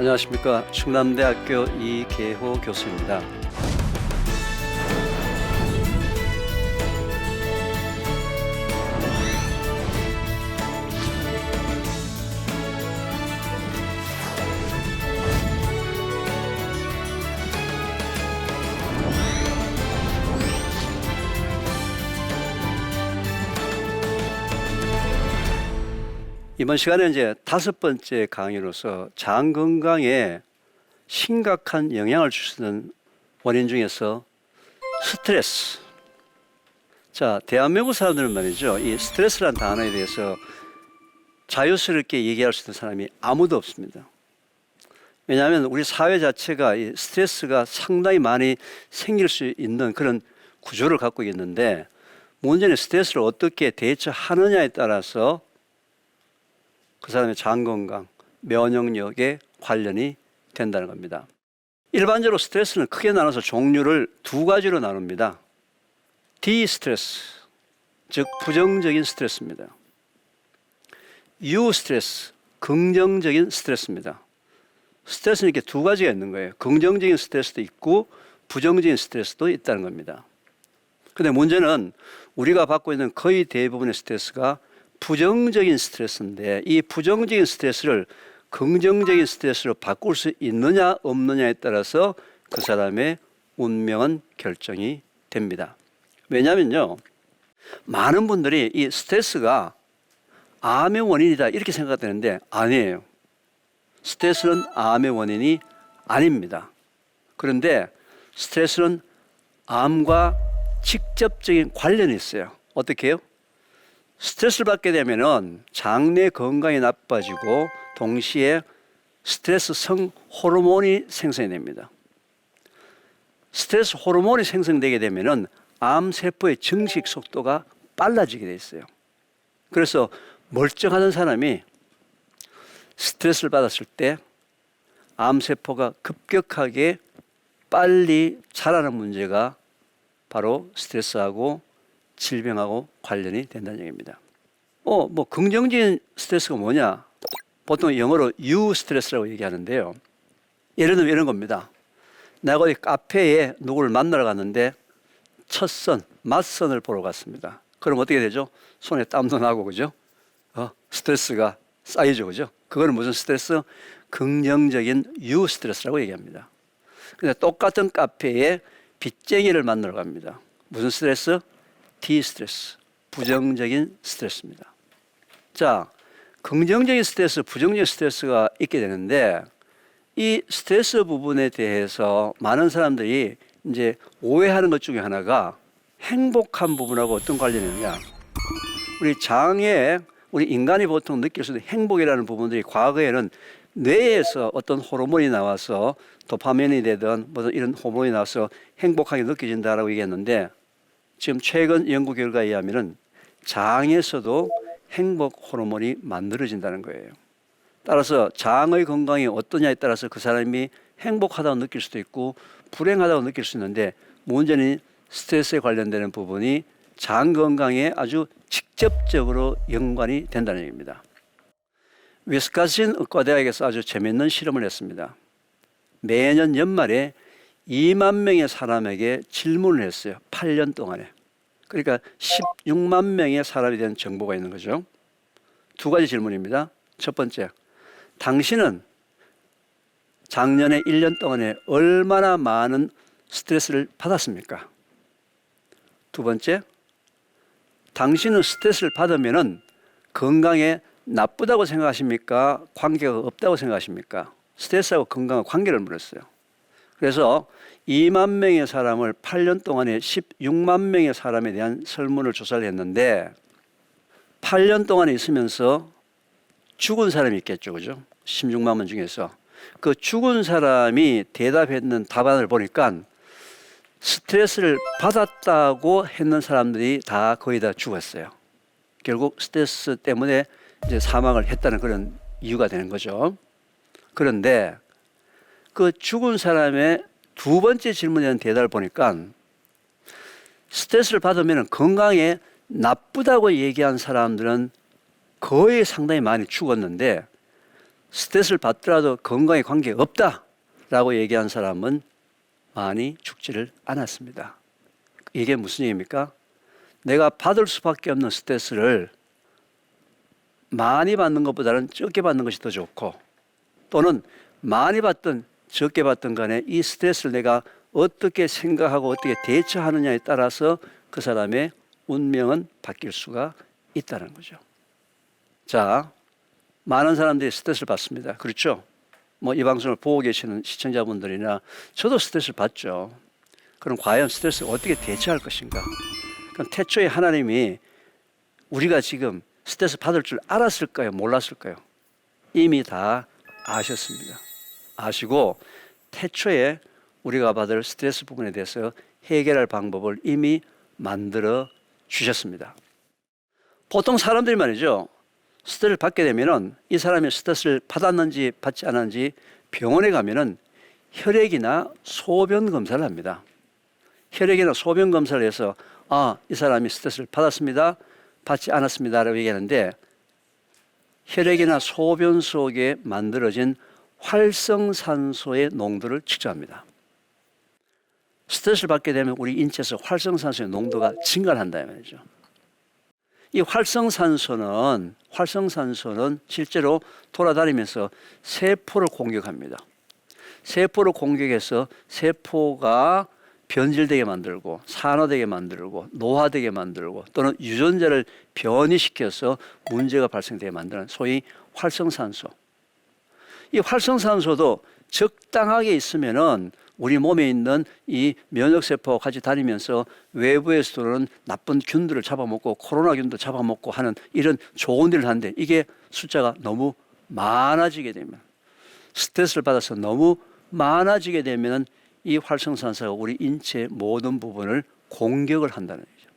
안녕하십니까. 충남대학교 이계호 교수입니다. 이번 시간에 이제 5번째 강의로서 장 건강에 심각한 영향을 줄 수 있는 원인 중에서 스트레스. 자, 대한민국 사람들은 말이죠. 이 스트레스라는 단어에 대해서 자유스럽게 얘기할 수 있는 사람이 아무도 없습니다. 왜냐하면 우리 사회 자체가 이 스트레스가 상당히 많이 생길 수 있는 그런 구조를 갖고 있는데, 문제는 스트레스를 어떻게 대처하느냐에 따라서 그 사람의 장 건강, 면역력에 관련이 된다는 겁니다. 일반적으로 스트레스는 크게 나눠서 종류를 2가지로 나눕니다. 디스트레스, 즉 부정적인 스트레스입니다. 유스트레스, 긍정적인 스트레스입니다. 스트레스는 이렇게 2가지가 있는 거예요. 긍정적인 스트레스도 있고 부정적인 스트레스도 있다는 겁니다. 그런데 문제는 우리가 받고 있는 거의 대부분의 스트레스가 부정적인 스트레스인데, 이 부정적인 스트레스를 긍정적인 스트레스로 바꿀 수 있느냐 없느냐에 따라서 그 사람의 운명은 결정이 됩니다. 왜냐하면요, 많은 분들이 이 스트레스가 암의 원인이다 이렇게 생각되는데 아니에요. 스트레스는 암의 원인이 아닙니다. 그런데 스트레스는 암과 직접적인 관련이 있어요. 어떻게 해요? 스트레스를 받게 되면은 장내 건강이 나빠지고 동시에 스트레스성 호르몬이 생성이 됩니다. 스트레스 호르몬이 생성되게 되면은 암세포의 증식 속도가 빨라지게 돼 있어요. 그래서 멀쩡하던 사람이 스트레스를 받았을 때 암세포가 급격하게 빨리 자라는 문제가 바로 스트레스하고 질병하고 관련이 된다는 얘기입니다. 긍정적인 스트레스가 뭐냐? 보통 영어로 유스트레스라고 얘기하는데요. 예를 들면 이런 겁니다. 내가 어디 카페에 누구를 만나러 갔는데 맞선을 보러 갔습니다. 그럼 어떻게 되죠? 손에 땀도 나고, 그죠? 스트레스가 쌓이죠, 그죠? 그거는 무슨 스트레스? 긍정적인 유스트레스라고 얘기합니다. 근데 똑같은 카페에 빚쟁이를 만나러 갑니다. 무슨 스트레스? 디스트레스, 부정적인 스트레스입니다. 자, 긍정적인 스트레스, 부정적인 스트레스가 있게 되는데, 이 스트레스 부분에 대해서 많은 사람들이 이제 오해하는 것 중에 하나가 행복한 부분하고 어떤 관련이 있느냐. 우리 인간이 보통 느낄 수 있는 행복이라는 부분들이 과거에는 뇌에서 어떤 호르몬이 나와서 도파민이 되든 이런 호르몬이 나와서 행복하게 느껴진다라고 얘기했는데, 지금 최근 연구 결과에 의하면 장에서도 행복 호르몬이 만들어진다는 거예요. 따라서 장의 건강이 어떠냐에 따라서 그 사람이 행복하다고 느낄 수도 있고 불행하다고 느낄 수 있는데, 문제는 스트레스에 관련되는 부분이 장 건강에 아주 직접적으로 연관이 된다는 얘기입니다. 위스콘신 의과대학에서 아주 재미있는 실험을 했습니다. 매년 연말에 2만 명의 사람에게 질문을 했어요. 8년 동안에. 그러니까 16만 명의 사람에 대한 정보가 있는 거죠. 2가지 질문입니다. 첫 번째, 당신은 작년에 1년 동안에 얼마나 많은 스트레스를 받았습니까? 2번째, 당신은 스트레스를 받으면 건강에 나쁘다고 생각하십니까? 관계가 없다고 생각하십니까? 스트레스하고 건강과 관계를 물었어요. 그래서 2만 명의 사람을 8년 동안에 16만 명의 사람에 대한 설문을 조사를 했는데, 8년 동안에 있으면서 죽은 사람이 있겠죠, 그죠? 16만 명 중에서 그 죽은 사람이 대답했는 답안을 보니까 스트레스를 받았다고 했는 사람들이 거의 다 죽었어요. 결국 스트레스 때문에 이제 사망을 했다는 그런 이유가 되는 거죠. 그런데 그 죽은 사람의 2번째 질문에 대한 대답을 보니까 스트레스를 받으면 건강에 나쁘다고 얘기한 사람들은 거의 상당히 많이 죽었는데, 스트레스를 받더라도 건강에 관계없다라고 얘기한 사람은 많이 죽지를 않았습니다. 이게 무슨 얘기입니까? 내가 받을 수밖에 없는 스트레스를 많이 받는 것보다는 적게 받는 것이 더 좋고, 또는 많이 받든 적게 받든 간에 이 스트레스를 내가 어떻게 생각하고 어떻게 대처하느냐에 따라서 그 사람의 운명은 바뀔 수가 있다는 거죠. 자, 많은 사람들이 스트레스를 받습니다. 그렇죠? 뭐 이 방송을 보고 계시는 시청자분들이나 저도 스트레스를 받죠. 그럼 과연 스트레스를 어떻게 대처할 것인가? 그럼 태초에 하나님이 우리가 지금 스트레스 받을 줄 알았을까요? 몰랐을까요? 이미 다 아셨습니다. 아시고 태초에 우리가 받을 스트레스 부분에 대해서 해결할 방법을 이미 만들어 주셨습니다. 보통 사람들이 말이죠, 스트레스를 받게 되면은 이 사람이 스트레스를 받았는지 받지 않았는지 병원에 가면은 혈액이나 소변 검사를 합니다. 혈액이나 소변 검사를 해서 이 사람이 스트레스를 받았습니다, 받지 않았습니다라고 얘기하는데, 혈액이나 소변 속에 만들어진 활성산소의 농도를 측정합니다. 스트레스를 받게 되면 우리 인체에서 활성산소의 농도가 증가를 한다 말이죠. 이 활성산소는 실제로 돌아다니면서 세포를 공격합니다. 세포를 공격해서 세포가 변질되게 만들고 산화되게 만들고 노화되게 만들고 또는 유전자를 변이시켜서 문제가 발생되게 만드는 소위 활성산소. 이 활성산소도 적당하게 있으면은 우리 몸에 있는 이 면역세포가 같이 다니면서 외부에서 들어오는 나쁜 균들을 잡아먹고 코로나균도 잡아먹고 하는 이런 좋은 일을 하는데, 이게 숫자가 너무 많아지게 되면, 스트레스를 받아서 너무 많아지게 되면 이 활성산소가 우리 인체의 모든 부분을 공격을 한다는 거죠.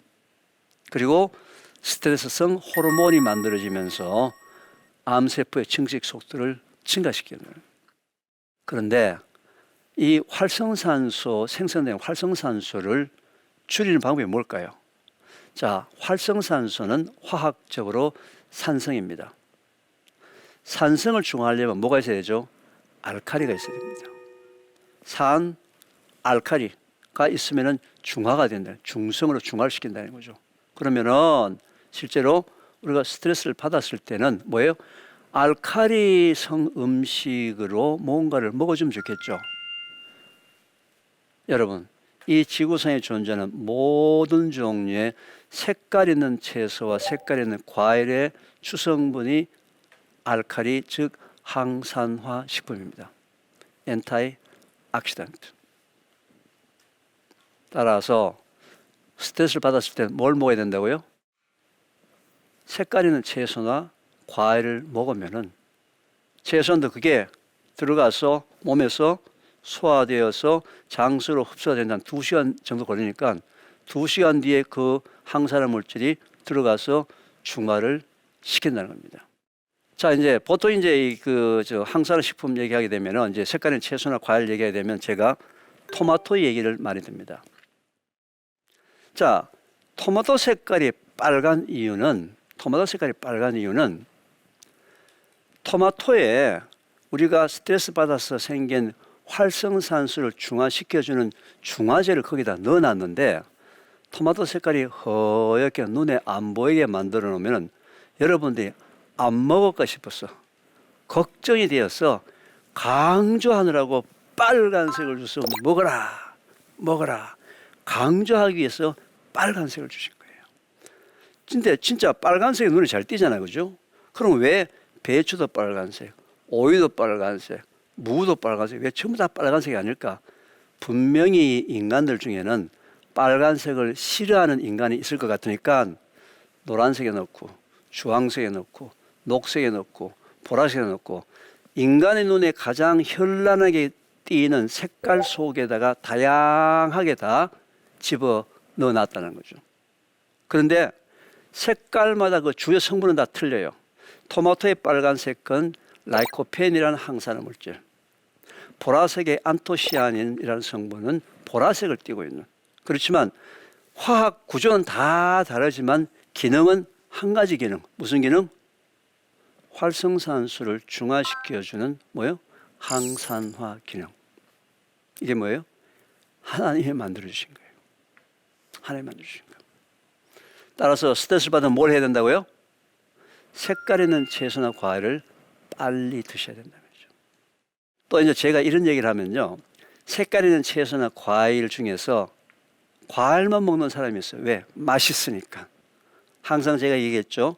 그리고 스트레스성 호르몬이 만들어지면서 암세포의 증식 속도를 증가시키는 거예요. 그런데 이 활성산소, 생성된 활성산소를 줄이는 방법이 뭘까요? 자, 활성산소는 화학적으로 산성입니다. 산성을 중화하려면 뭐가 있어야 되죠? 알칼리가 있어야 됩니다. 산, 알칼리가 있으면 중화가 된다. 중성으로 중화를 시킨다는 거죠. 그러면은 실제로 우리가 스트레스를 받았을 때는 뭐예요? 알칼리성 음식으로 뭔가를 먹어주면 좋겠죠. 여러분, 이 지구상에 존재하는 모든 종류의 색깔 있는 채소와 색깔 있는 과일의 주성분이 알칼리, 즉 항산화 식품입니다. 엔타이옥시던트. 따라서 스트레스를 받았을 때 뭘 먹어야 된다고요? 색깔 있는 채소나 과일을 먹으면은 채소도 그게 들어가서 몸에서 소화되어서 장수로 흡수가 된다는 2시간 정도 걸리니까 2시간 뒤에 그 항산화 물질이 들어가서 중화를 시킨다는 겁니다. 자, 이제 보통 이제 항산화 식품 얘기하게 되면은 이제 색깔인 채소나 과일 얘기하게 되면 제가 토마토 얘기를 많이 듭니다. 자, 토마토 색깔이 빨간 이유는 토마토에 우리가 스트레스 받아서 생긴 활성산소를 중화시켜주는 중화제를 거기다 넣어놨는데, 토마토 색깔이 허옇게 눈에 안 보이게 만들어 놓으면 여러분들이 안 먹을까 싶어서 걱정이 되어서 강조하느라고 빨간색을 줘서 먹어라 강조하기 위해서 빨간색을 주신 거예요. 근데 진짜 빨간색이 눈에 잘 띄잖아요, 그죠? 그럼 왜 배추도 빨간색, 오이도 빨간색, 무도 빨간색, 왜 전부 다 빨간색이 아닐까? 분명히 인간들 중에는 빨간색을 싫어하는 인간이 있을 것 같으니까 노란색에 넣고 주황색에 넣고 녹색에 넣고 보라색에 넣고 인간의 눈에 가장 현란하게 띄는 색깔 속에다가 다양하게 다 집어 넣어놨다는 거죠. 그런데 색깔마다 그 주요 성분은 다 틀려요. 토마토의 빨간색은 라이코펜이라는 항산화 물질, 보라색의 안토시아닌이라는 성분은 보라색을 띠고 있는. 그렇지만 화학 구조는 다 다르지만 기능은 한 가지 기능. 무슨 기능? 활성산소를 중화시켜주는 뭐예요? 항산화 기능. 이게 뭐예요? 하나님이 만들어주신 거예요. 하나님이 만들어주신 거예요. 따라서 스트레스 받으면 뭘 해야 된다고요? 색깔 있는 채소나 과일을 빨리 드셔야 된다는 거죠. 또 이제 제가 이런 얘기를 하면요, 색깔 있는 채소나 과일 중에서 과일만 먹는 사람이 있어요. 왜? 맛있으니까. 항상 제가 얘기했죠.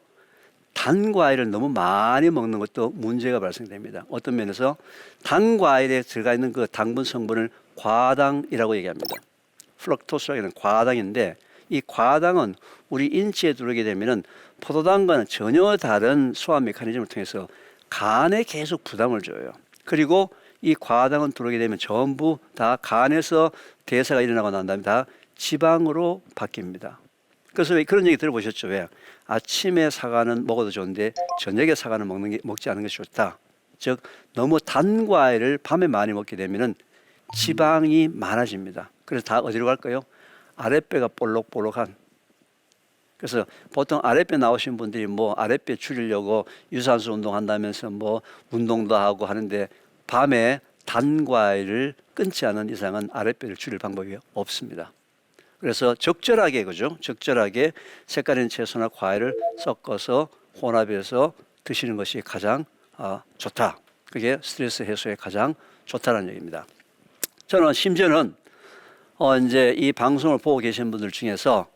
단 과일을 너무 많이 먹는 것도 문제가 발생됩니다. 어떤 면에서 단 과일에 들어가 있는 그 당분 성분을 과당이라고 얘기합니다. 플럭토스라는 과당인데, 이 과당은 우리 인체에 들어오게 되면은 포도당과는 전혀 다른 소화 메커니즘을 통해서 간에 계속 부담을 줘요. 그리고 이 과당은 들어오게 되면 전부 다 간에서 대사가 일어나고 난 다음에 다 지방으로 바뀝니다. 그래서 왜 그런 얘기 들어보셨죠? 왜? 아침에 사과는 먹어도 좋은데 저녁에 사과는 먹지 않는 것이 좋다. 즉 너무 단 과일을 밤에 많이 먹게 되면은 지방이 많아집니다. 그래서 다 어디로 갈까요? 아랫배가 볼록볼록한. 그래서 보통 아랫배 나오신 분들이 뭐 아랫배 줄이려고 유산소 운동한다면서 뭐 운동도 하고 하는데, 밤에 단 과일을 끊지 않은 이상은 아랫배를 줄일 방법이 없습니다. 그래서 적절하게, 그죠? 적절하게 색깔 있는 채소나 과일을 섞어서 혼합해서 드시는 것이 가장 좋다. 그게 스트레스 해소에 가장 좋다는 얘기입니다. 저는 심지어는 이제 이 방송을 보고 계신 분들 중에서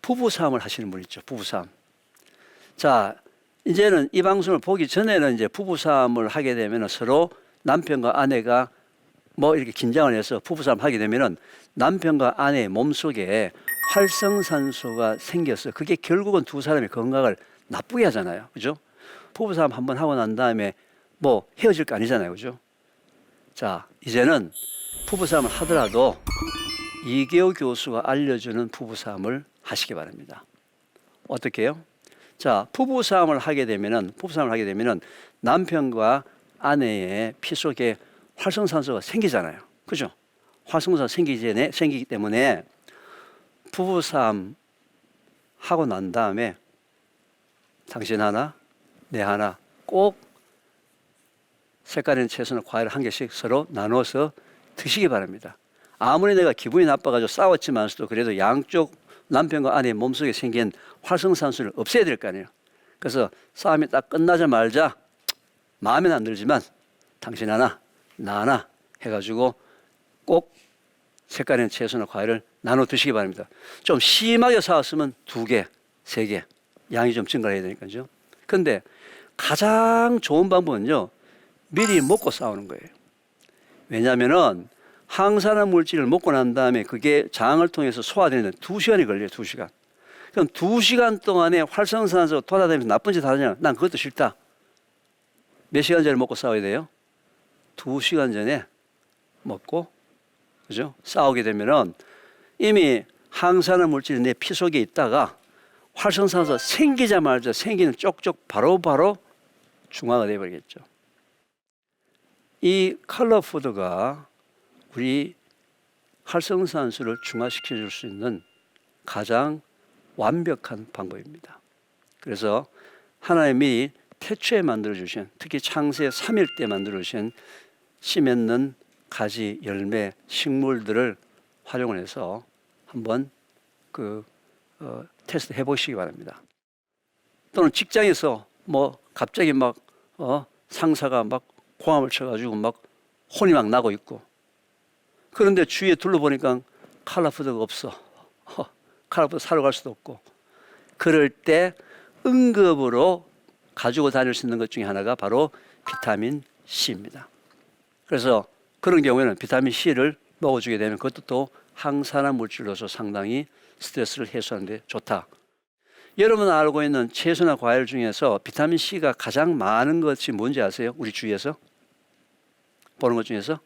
부부싸움을 하시는 분 있죠. 부부싸움. 자, 이제는 이 방송을 보기 전에는 이제 부부싸움을 하게 되면 서로 남편과 아내가 뭐 이렇게 긴장을 해서 부부싸움 하게 되면은 남편과 아내의 몸속에 활성산소가 생겨서 그게 결국은 두 사람의 건강을 나쁘게 하잖아요. 그죠? 부부싸움 한번 하고 난 다음에 뭐 헤어질 거 아니잖아요. 그죠? 자, 이제는 부부싸움을 하더라도 이계호 교수가 알려주는 부부싸움을 하시기 바랍니다. 어떻게 해요? 자, 부부싸움을 하게 되면은 남편과 아내의 피 속에 활성산소가 생기잖아요. 그죠? 활성산소가 생기기 때문에 부부싸움 하고 난 다음에 당신 하나, 내 하나 꼭 색깔 있는 채소나 과일을 한 개씩 서로 나눠서 드시기 바랍니다. 아무리 내가 기분이 나빠가지고 싸웠지만서도 그래도 양쪽 남편과 아내의 몸속에 생긴 활성산소를 없애야 될 거 아니에요. 그래서 싸움이 딱 끝나자마자 마음에는 안 들지만 당신 하나, 나 하나 해가지고 꼭 색깔 있는 채소나 과일을 나눠 드시기 바랍니다. 좀 심하게 싸웠으면 2개, 3개 양이 좀 증가해야 되니까요. 그런데 가장 좋은 방법은요, 미리 먹고 싸우는 거예요. 왜냐하면은 항산화 물질을 먹고 난 다음에 그게 장을 통해서 소화되는 2시간이 걸려요. 2시간. 그럼 2시간 동안에 활성산소 돌아다니면서 나쁜 짓 하느냐? 난 그것도 싫다. 몇 시간 전에 먹고 싸워야 돼요? 2시간 전에 먹고, 그죠? 싸우게 되면은 이미 항산화 물질이 내 피 속에 있다가 활성산소 생기자마자 생기는 쪽쪽 바로바로 중화가 되어버리겠죠. 이 컬러푸드가 우리 활성산소를 중화시켜 줄 수 있는 가장 완벽한 방법입니다. 그래서 하나님이 태초에 만들어주신, 특히 창세 3일 때 만들어주신 씨 맺는 가지, 열매, 식물들을 활용을 해서 한번 테스트 해보시기 바랍니다. 또는 직장에서 뭐 갑자기 막 상사가 막 고함을 쳐가지고 막 혼이 막 나고 있고, 그런데 주위에 둘러보니까 컬러푸드가 없어. 컬러푸드 사러 갈 수도 없고, 그럴 때 응급으로 가지고 다닐 수 있는 것 중에 하나가 바로 비타민 C입니다. 그래서 그런 경우에는 비타민 C를 먹어주게 되면 그것도 또 항산화 물질로서 상당히 스트레스를 해소하는 데 좋다. 여러분 알고 있는 채소나 과일 중에서 비타민 C가 가장 많은 것이 뭔지 아세요? 우리 주위에서 보는 것 중에서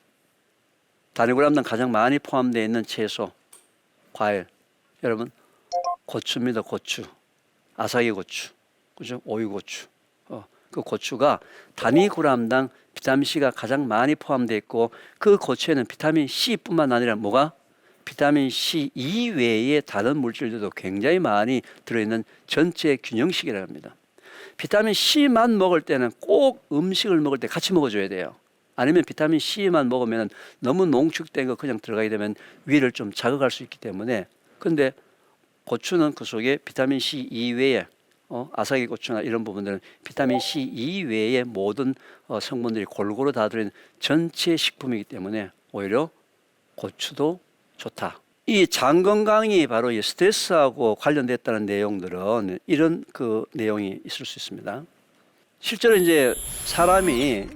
단위그램당 가장 많이 포함되어 있는 채소, 과일, 여러분 고추입니다. 고추, 아삭이 고추, 그죠? 오이고추. 그 고추가 단위그램당 비타민 C가 가장 많이 포함되어 있고, 그 고추에는 비타민 C뿐만 아니라 뭐가? 비타민 C 이외의 다른 물질들도 굉장히 많이 들어있는 전체 균형식이라고 합니다. 비타민 C만 먹을 때는 꼭 음식을 먹을 때 같이 먹어줘야 돼요. 아니면 비타민 C만 먹으면 너무 농축된 거 그냥 들어가게 되면 위를 좀 자극할 수 있기 때문에. 근데 고추는 그 속에 비타민 C 이외에 아사기 고추나 이런 부분들은 비타민 C 이외의 모든 성분들이 골고루 다 들어있는 전체 식품이기 때문에 오히려 고추도 좋다. 이 장 건강이 바로 이 스트레스하고 관련됐다는 내용들은 이런 그 내용이 있을 수 있습니다. 실제로 이제 사람이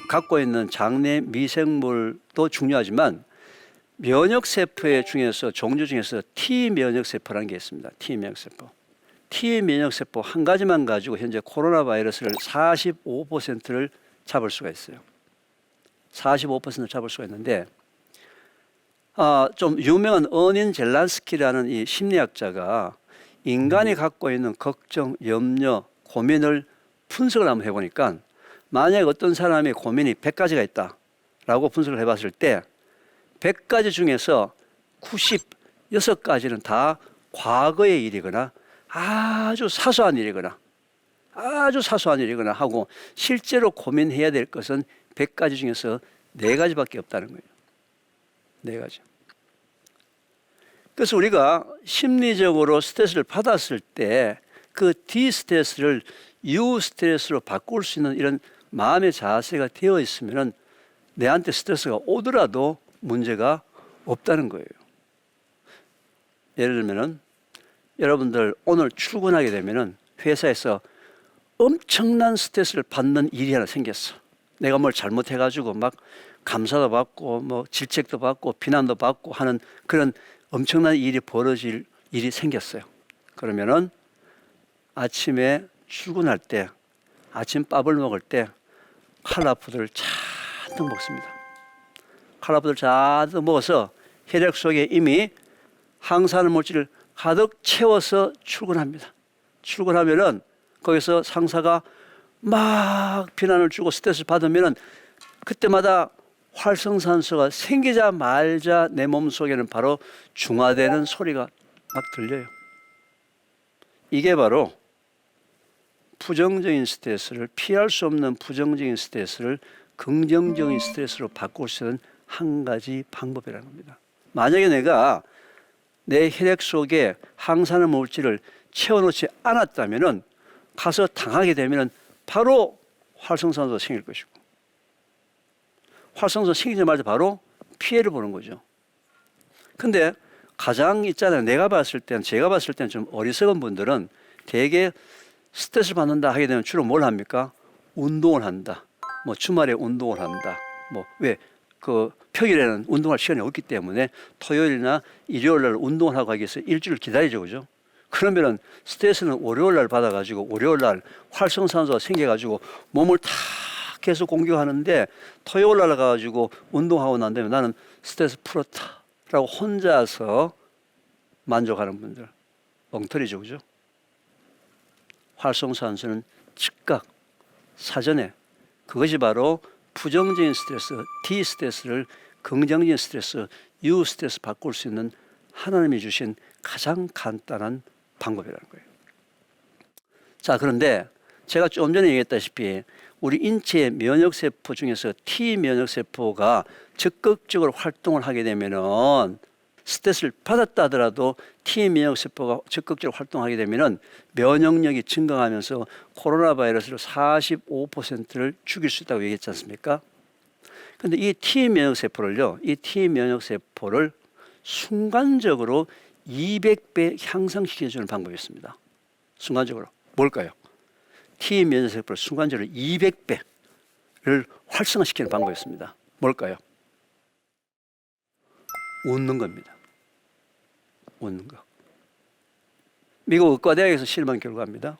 갖고 있는 장내 미생물도 중요하지만 면역 세포의 중에서 종류 중에서 T 면역 세포라는 게 있습니다. T 면역 세포. T 면역 세포 한 가지만 가지고 현재 코로나 바이러스를 45%를 잡을 수가 있어요. 45%를 잡을 수가 있는데 좀 유명한 어닌 젤란스키라는 이 심리학자가 인간이 갖고 있는 걱정, 염려, 고민을 분석을 한번 해보니까 만약 어떤 사람의 고민이 100가지가 있다라고 분석을 해봤을 때 100가지 중에서 96가지는 다 과거의 일이거나 아주 사소한 일이거나 하고 실제로 고민해야 될 것은 100가지 중에서 4가지밖에 없다는 거예요. 4가지. 그래서 우리가 심리적으로 스트레스를 받았을 때 그 디스트레스를 유스트레스로 바꿀 수 있는 이런 마음의 자세가 되어 있으면 내한테 스트레스가 오더라도 문제가 없다는 거예요. 예를 들면은 여러분들 오늘 출근하게 되면은 회사에서 엄청난 스트레스를 받는 일이 하나 생겼어. 내가 뭘 잘못해가지고 막 감사도 받고 뭐 질책도 받고 비난도 받고 하는 그런 엄청난 일이 벌어질 일이 생겼어요. 그러면은 아침에 출근할 때 아침밥을 먹을 때 칼라푸드를 잔뜩 먹습니다. 칼라푸드를 잔뜩 먹어서 혈액 속에 이미 항산화 물질을 가득 채워서 출근합니다. 출근하면은 거기서 상사가 막 비난을 주고 스트레스를 받으면은 그때마다 활성산소가 생기자마자 내 몸속에는 바로 중화되는 소리가 막 들려요. 이게 바로 부정적인 스트레스를 피할 수 없는 부정적인 스트레스를 긍정적인 스트레스로 바꿀 수 있는 한 가지 방법이라는 겁니다. 만약에 내가 내 혈액 속에 항산화 물질을 채워놓지 않았다면은 가서 당하게 되면은 바로 활성산소가 생길 것이고 활성산소 생기자마자 바로 피해를 보는 거죠. 근데 가장 있잖아요. 제가 봤을 때는 좀 어리석은 분들은 되게 스트레스를 받는다 하게 되면 주로 뭘 합니까? 운동을 한다. 뭐 주말에 운동을 한다. 뭐 왜? 평일에는 운동할 시간이 없기 때문에 토요일이나 일요일 날 운동을 하고 하기 위해서 일주일 기다리죠. 그죠? 그러면은 스트레스는 월요일 날 받아가지고 월요일 날 활성산소가 생겨가지고 몸을 다 계속 공격하는데 토요일 날 가가지고 운동하고 난 다음에 나는 스트레스 풀었다라고 혼자서 만족하는 분들 엉터리죠. 그죠? 활성산소는 즉각 사전에 그것이 바로 부정적인 스트레스, 디스트레스를 긍정적인 스트레스, 유스트레스 바꿀 수 있는 하나님이 주신 가장 간단한 방법이라는 거예요. 자, 그런데 제가 좀 전에 얘기했다시피 우리 인체의 면역세포 중에서 T 면역세포가 적극적으로 활동을 하게 되면은 스트레스를 받았다 하더라도 T 면역세포가 적극적으로 활동하게 되면은 면역력이 증강하면서 코로나 바이러스를 45%를 죽일 수 있다고 얘기했지 않습니까? 근데 이 T 면역세포를 순간적으로 200배 향상시켜주는 방법이 있습니다. 순간적으로. 뭘까요? T 면역세포를 순간적으로 200배를 활성화시키는 방법이 있습니다. 뭘까요? 웃는 겁니다. 웃는 거. 미국 의과대학에서 실험한 결과입니다.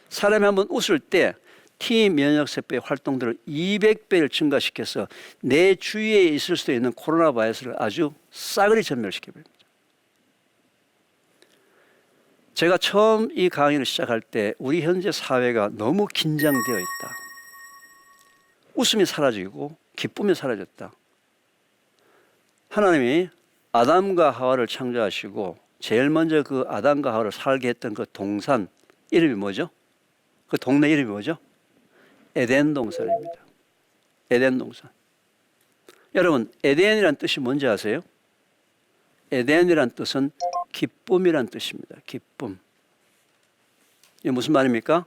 사람이 한번 웃을 때 T 면역세포의 활동들을 200배를 증가시켜서 내 주위에 있을 수도 있는 코로나 바이러스를 아주 싸그리 전멸시켜버립니다. 제가 처음 이 강의를 시작할 때 우리 현재 사회가 너무 긴장되어 있다. 웃음이 사라지고 기쁨이 사라졌다. 하나님이 아담과 하와를 창조하시고 제일 먼저 그 아담과 하와를 살게 했던 그 동산 이름이 뭐죠? 그 동네 이름이 뭐죠? 에덴 동산입니다. 에덴 동산. 여러분, 에덴이란 뜻이 뭔지 아세요? 에덴이란 뜻은 기쁨이란 뜻입니다. 기쁨. 이게 무슨 말입니까?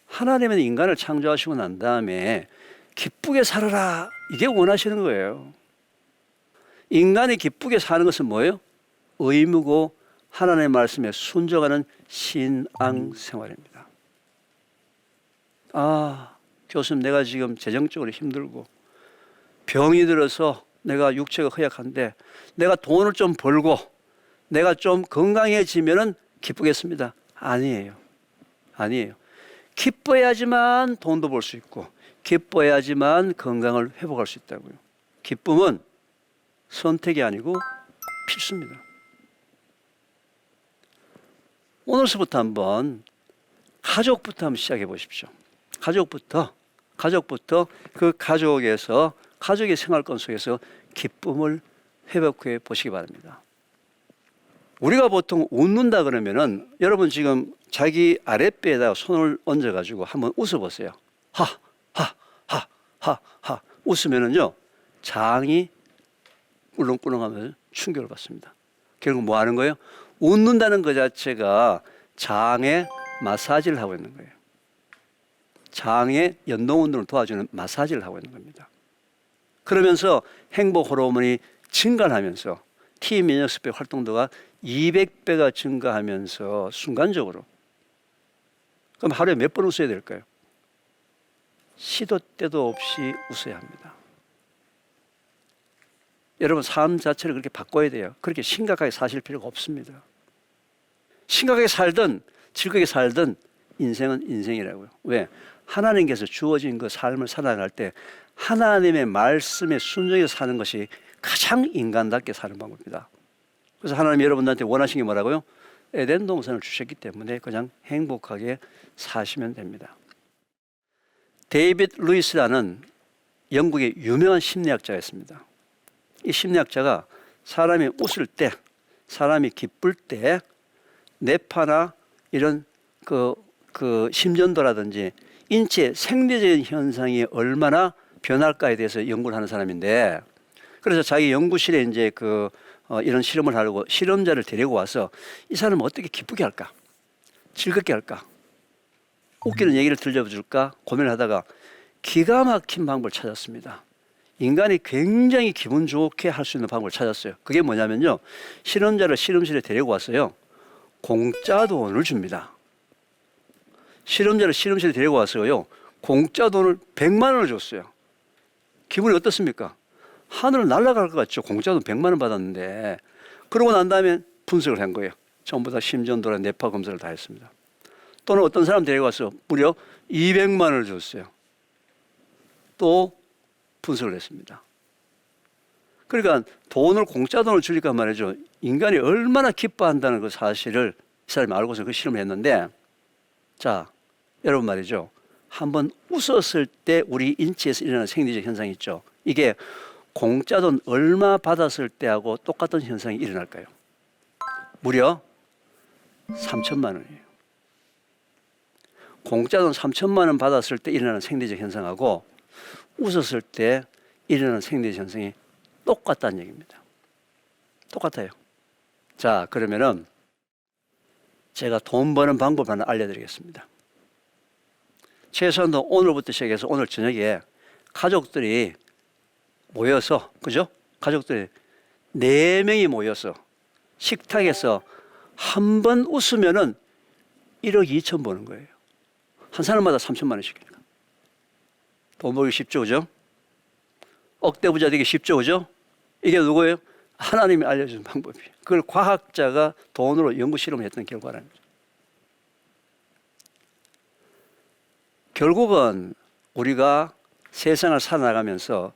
하나님은 인간을 창조하시고 난 다음에 기쁘게 살아라, 이게 원하시는 거예요. 인간이 기쁘게 사는 것은 뭐예요? 의무고 하나님의 말씀에 순종하는 신앙생활입니다. 아, 교수님, 내가 지금 재정적으로 힘들고 병이 들어서 내가 육체가 허약한데 내가 돈을 좀 벌고 내가 좀 건강해지면은 기쁘겠습니다. 아니에요. 아니에요. 기뻐야지만 돈도 벌 수 있고 기뻐야지만 건강을 회복할 수 있다고요. 기쁨은 선택이 아니고 필수입니다. 오늘서부터 한번 가족부터 한번 시작해 보십시오. 가족부터 그 가족에서 가족의 생활권 속에서 기쁨을 회복해 보시기 바랍니다. 우리가 보통 웃는다 그러면은 여러분 지금 자기 아랫배에다가 손을 얹어가지고 한번 웃어보세요. 하하하하하 웃으면은요 장이 꿀렁꿀렁하면서 충격을 받습니다. 결국 뭐 하는 거예요? 웃는다는 것 자체가 장에 마사지를 하고 있는 거예요. 장의 연동 운동을 도와주는 마사지를 하고 있는 겁니다. 그러면서 행복 호르몬이 증가하면서 T 면역세포 활동도가 200배가 증가하면서 순간적으로, 그럼 하루에 몇 번 웃어야 될까요? 시도 때도 없이 웃어야 합니다. 여러분, 삶 자체를 그렇게 바꿔야 돼요. 그렇게 심각하게 사실 필요가 없습니다. 심각하게 살든 즐겁게 살든 인생은 인생이라고요. 왜? 하나님께서 주어진 그 삶을 살아갈 때 하나님의 말씀에 순종해서 사는 것이 가장 인간답게 사는 방법입니다. 그래서 하나님이 여러분들한테 원하신 게 뭐라고요? 에덴 동산을 주셨기 때문에 그냥 행복하게 사시면 됩니다. 데이빗 루이스라는 영국의 유명한 심리학자가 있습니다. 이 심리학자가 사람이 웃을 때, 사람이 기쁠 때 뇌파나 이런 그 심전도라든지 인체 생리적인 현상이 얼마나 변할까에 대해서 연구를 하는 사람인데, 그래서 자기 연구실에 이제 이런 실험을 하려고 실험자를 데리고 와서 이 사람을 어떻게 기쁘게 할까, 즐겁게 할까, 웃기는 얘기를 들려줄까 고민을 하다가 기가 막힌 방법을 찾았습니다. 인간이 굉장히 기분 좋게 할 수 있는 방법을 찾았어요. 그게 뭐냐면요, 실험자를 실험실에 데리고 왔어요. 공짜 돈을 줍니다. 실험자를 실험실에 데리고 와서요, 공짜 돈을 100만 원을 줬어요. 기분이 어떻습니까? 하늘을 날아갈 것 같죠. 공짜 돈 100만 원 받았는데. 그러고 난 다음에 분석을 한 거예요. 전부 다 심전도랑 뇌파 검사를 다 했습니다. 또는 어떤 사람 데리고 와서 무려 200만 원을 줬어요. 또 분석을 했습니다. 그러니까 돈을, 공짜 돈을 주니까 말이죠, 인간이 얼마나 기뻐한다는 그 사실을 이 사람이 알고서 그 실험을 했는데, 자, 여러분 말이죠, 한번 웃었을 때 우리 인체에서 일어나는 생리적 현상이 있죠. 이게 공짜 돈 얼마 받았을 때하고 똑같은 현상이 일어날까요? 무려 3천만 원이에요. 공짜 돈 3천만 원 받았을 때 일어나는 생리적 현상하고 웃었을 때 일어나는 생리적 현상이 똑같다는 얘기입니다. 똑같아요. 자, 그러면은 제가 돈 버는 방법 하나 알려드리겠습니다. 최소한도 오늘부터 시작해서 오늘 저녁에 가족들이 모여서, 그죠? 가족들이 4명이 모여서 식탁에서 한 번 웃으면은 1억 2천 버는 거예요. 한 사람마다 3천만 원씩이니까. 돈 벌기 쉽죠, 그죠? 억대 부자 되기 쉽죠, 그죠? 이게 누구예요? 하나님이 알려준 방법이에요. 그걸 과학자가 돈으로 연구 실험을 했던 결과라는 거죠. 결국은 우리가 세상을 살아나가면서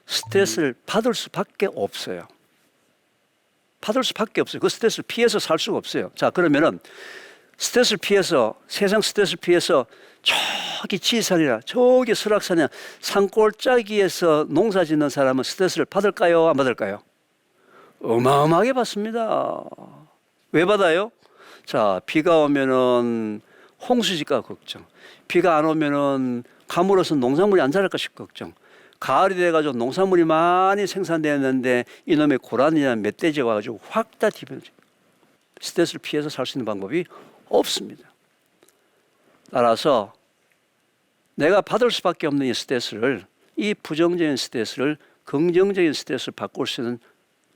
스트레스를 받을 수밖에 없어요. 받을 수밖에 없어요. 그 스트레스를 피해서 살 수가 없어요. 자, 그러면은 스트레스를 피해서, 세상 스트레스를 피해서 저기 지리산이나 저기 설악산이나 산골짜기에서 농사 짓는 사람은 스트레스를 받을까요? 안 받을까요? 어마어마하게 받습니다. 왜 받아요? 자, 비가 오면은 홍수질까 걱정, 비가 안 오면은 가물어서 농산물이 안 자랄 것이 걱정, 가을이 돼가지고 농산물이 많이 생산되었는데 이놈의 고라니나 멧돼지가 와가지고 확 다 뒤집어져. 스트레스를 피해서 살 수 있는 방법이 없습니다. 따라서 내가 받을 수밖에 없는 이 스트레스를, 이 부정적인 스트레스를 긍정적인 스트레스를 바꿀 수 있는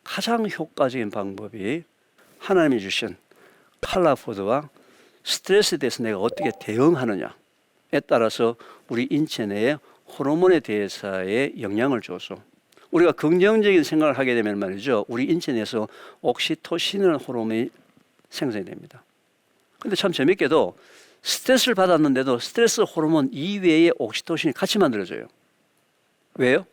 가장 효과적인 방법이 하나님이 주신 칼라푸드와 스트레스에 대해서 내가 어떻게 대응하느냐에 따라서 우리 인체 내에 호르몬에 대해서의 영향을 줘서 우리가 긍정적인 생각을 하게 되면 말이죠, 우리 인체 내에서 옥시토신이라는 호르몬이 생성이 됩니다. 근데 참 재밌게도 스트레스를 받았는데도 스트레스 호르몬 이외에 옥시토신이 같이 만들어져요. 왜요?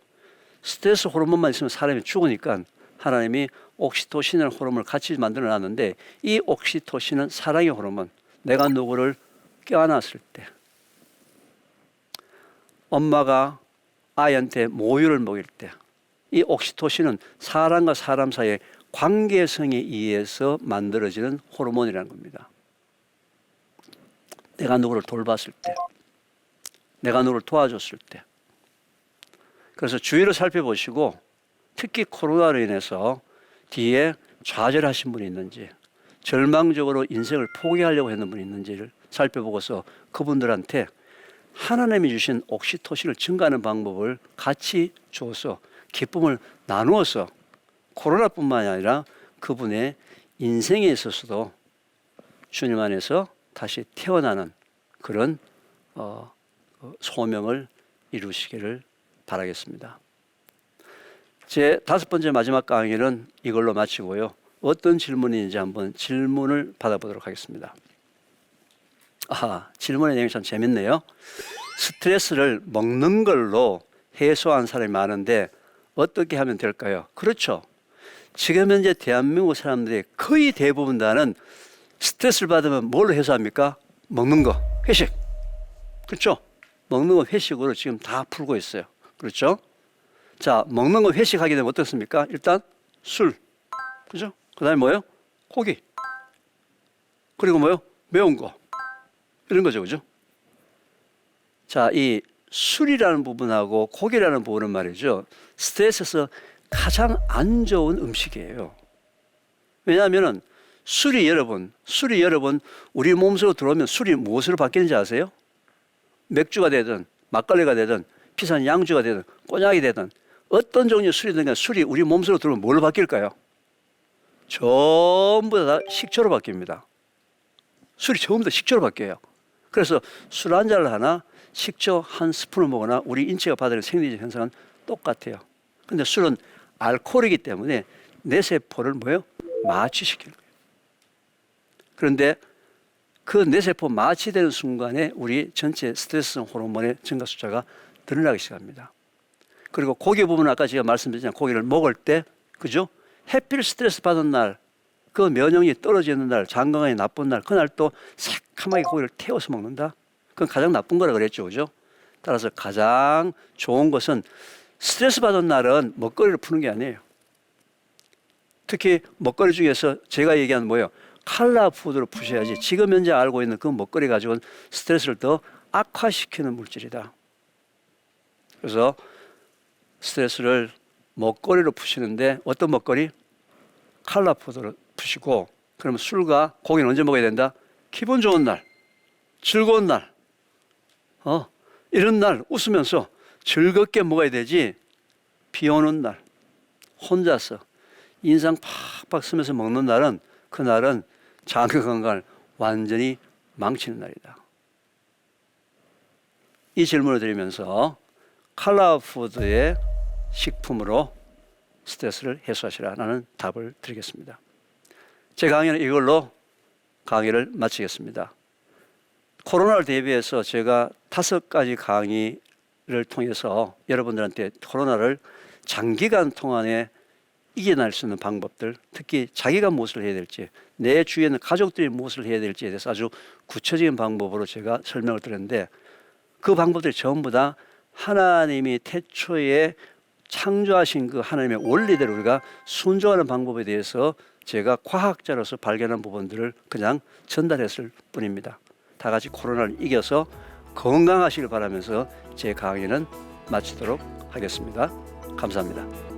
스트레스 호르몬만 있으면 사람이 죽으니까 하나님이 옥시토신이라는 호르몬을 같이 만들어 놨는데, 이 옥시토신은 사랑의 호르몬, 내가 누구를 껴안았을 때, 엄마가 아이한테 모유를 먹일 때, 이 옥시토신은 사람과 사람 사이의 관계성에 의해서 만들어지는 호르몬이라는 겁니다. 내가 누구를 돌봤을 때, 내가 누구를 도와줬을 때. 그래서 주위를 살펴보시고 특히 코로나로 인해서 뒤에 좌절하신 분이 있는지, 절망적으로 인생을 포기하려고 했는 분이 있는지를 살펴보고서 그분들한테 하나님이 주신 옥시토신을 증가하는 방법을 같이 주어서 기쁨을 나누어서 코로나뿐만 아니라 그분의 인생에 있어서도 주님 안에서 다시 태어나는 그런 소명을 이루시기를 바라겠습니다. 제 5번째 마지막 강의는 이걸로 마치고요. 어떤 질문인지 한번 질문을 받아보도록 하겠습니다. 질문의 내용이 참 재밌네요. 스트레스를 먹는 걸로 해소한 사람이 많은데 어떻게 하면 될까요? 그렇죠. 지금 현재 대한민국 사람들이 거의 대부분 다는 스트레스를 받으면 뭘로 해소합니까? 먹는 거, 회식. 그렇죠? 먹는 거 회식으로 지금 다 풀고 있어요. 그렇죠? 자, 먹는 거 회식하게 되면 어떻습니까? 일단 술, 그죠? 그 다음에 뭐예요? 고기. 그리고 뭐예요? 매운 거. 이런 거죠, 그죠? 자, 이 술이라는 부분하고 고기라는 부분은 말이죠, 스트레스에서 가장 안 좋은 음식이에요. 왜냐하면은 술이 여러분 우리 몸속으로 들어오면 술이 무엇으로 바뀌는지 아세요? 맥주가 되든 막걸리가 되든 비싼 양주가 되든 꼬냑이 되든 어떤 종류의 술이든 술이 우리 몸속으로 들어오면 뭘로 바뀔까요? 전부 다 식초로 바뀝니다. 술이 전부 다 식초로 바뀌어요. 그래서 술 한 잔을 하나 식초 한 스푼을 먹거나 우리 인체가 받는 생리적 현상은 똑같아요. 근데 술은 알코올이기 때문에 뇌세포를 뭐예요? 마취시키는 거예요. 그런데 그 뇌세포 마취되는 순간에 우리 전체 스트레스 호르몬의 증가 숫자가 늘어나기 시작합니다. 그리고 고기 부분은 아까 제가 말씀드렸잖아요. 고기를 먹을 때, 그죠? 해필 스트레스 받은 날, 그 면역력이 떨어지는 날, 장 건강이 나쁜 날, 그날 또 새카맣게 고기를 태워서 먹는다? 그건 가장 나쁜 거라 그랬죠, 그죠? 따라서 가장 좋은 것은 스트레스 받은 날은 먹거리를 푸는 게 아니에요. 특히 먹거리 중에서 제가 얘기하는 뭐예요? 칼라푸드로 푸셔야지. 지금 현재 알고 있는 그 먹거리 가지고는 스트레스를 더 악화시키는 물질이다. 그래서 스트레스를 먹거리로 푸시는데 어떤 먹거리? 칼라푸드로 푸시고, 그러면 술과 고기는 언제 먹어야 된다? 기분 좋은 날, 즐거운 날, 이런 날 웃으면서 즐겁게 먹어야 되지, 비 오는 날, 혼자서 인상 팍팍 쓰면서 먹는 날은 그날은 장기 건강을 완전히 망치는 날이다. 이 질문을 드리면서 칼라푸드의 식품으로 스트레스를 해소하시라는 답을 드리겠습니다. 제 강의는 이걸로 강의를 마치겠습니다. 코로나를 대비해서 제가 5가지 강의를 통해서 여러분들한테 코로나를 장기간 동안에 이겨낼 수 있는 방법들, 특히 자기가 무엇을 해야 될지, 내 주위에는 가족들이 무엇을 해야 될지에 대해서 아주 구체적인 방법으로 제가 설명을 드렸는데, 그 방법들이 전부 다 하나님이 태초에 창조하신 그 하나님의 원리대로 우리가 순종하는 방법에 대해서 제가 과학자로서 발견한 부분들을 그냥 전달했을 뿐입니다. 다 같이 코로나를 이겨서 건강하시길 바라면서 제 강의는 마치도록 하겠습니다. 감사합니다.